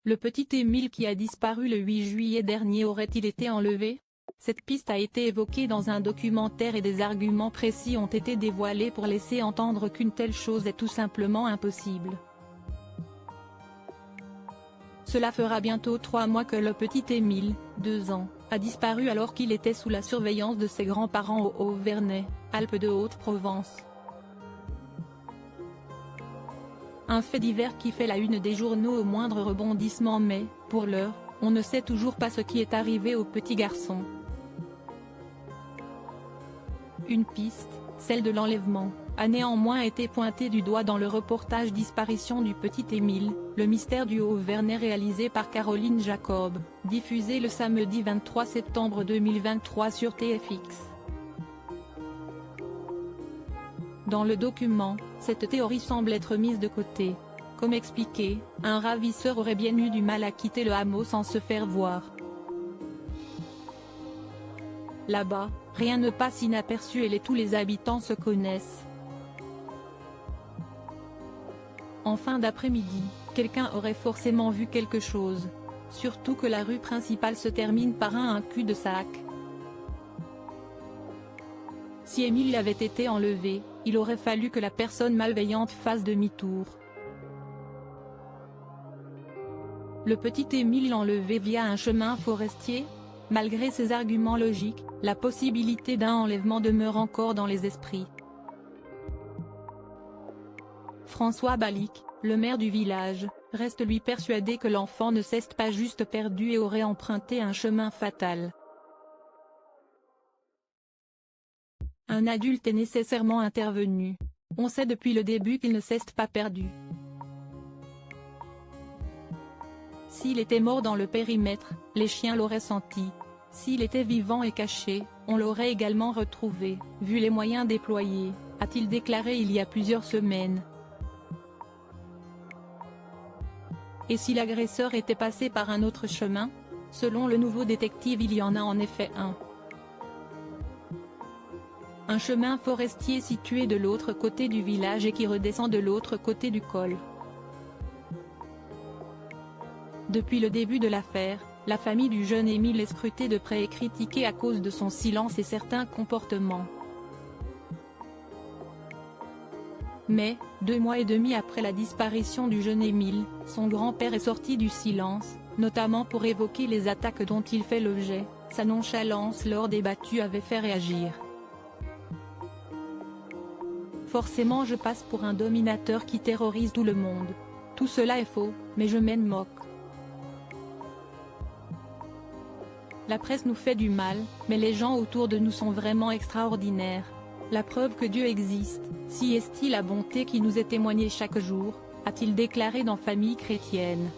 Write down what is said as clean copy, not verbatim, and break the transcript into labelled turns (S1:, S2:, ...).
S1: Le petit Émile qui a disparu le 8 juillet dernier aurait-il été enlevé? Cette piste a été évoquée dans un documentaire et des arguments précis ont été dévoilés pour laisser entendre qu'une telle chose est tout simplement impossible. Cela fera bientôt 3 mois que le petit Émile, 2 ans, a disparu alors qu'il était sous la surveillance de ses grands-parents au Haut-Vernay, Alpes de Haute-Provence. Un fait divers qui fait la une des journaux au moindre rebondissement mais, pour l'heure, on ne sait toujours pas ce qui est arrivé au petit garçon. Une piste, celle de l'enlèvement, a néanmoins été pointée du doigt dans le reportage Disparition du petit Émile, le mystère du Haut-Vernay réalisé par Caroline Jacob, diffusé le samedi 23 septembre 2023 sur TFX. Dans le document, cette théorie semble être mise de côté. Comme expliqué, un ravisseur aurait bien eu du mal à quitter le hameau sans se faire voir. Là-bas, rien ne passe inaperçu et tous les habitants se connaissent. En fin d'après-midi, quelqu'un aurait forcément vu quelque chose. Surtout que la rue principale se termine par un cul-de-sac. Si Émile avait été enlevé, il aurait fallu que la personne malveillante fasse demi-tour. Le petit Émile enlevé via un chemin forestier? Malgré ces arguments logiques, la possibilité d'un enlèvement demeure encore dans les esprits. François Balic, le maire du village, reste lui persuadé que l'enfant ne s'est pas juste perdu et aurait emprunté un chemin fatal. Un adulte est nécessairement intervenu. On sait depuis le début qu'il ne s'est pas perdu. S'il était mort dans le périmètre, les chiens l'auraient senti. S'il était vivant et caché, on l'aurait également retrouvé, vu les moyens déployés, a-t-il déclaré il y a plusieurs semaines. Et si l'agresseur était passé par un autre chemin? Selon le nouveau détective, il y en a en effet un. Un chemin forestier situé de l'autre côté du village et qui redescend de l'autre côté du col. Depuis le début de l'affaire, la famille du jeune Émile est scrutée de près et critiquée à cause de son silence et certains comportements. Mais, 2 mois et demi après la disparition du jeune Émile, son grand-père est sorti du silence, notamment pour évoquer les attaques dont il fait l'objet. Sa nonchalance lors des battues avait fait réagir. Forcément je passe pour un dominateur qui terrorise tout le monde. Tout cela est faux, mais je m'en moque. La presse nous fait du mal, mais les gens autour de nous sont vraiment extraordinaires. La preuve que Dieu existe, si est-il la bonté qui nous est témoignée chaque jour, a-t-il déclaré dans Famille chrétienne.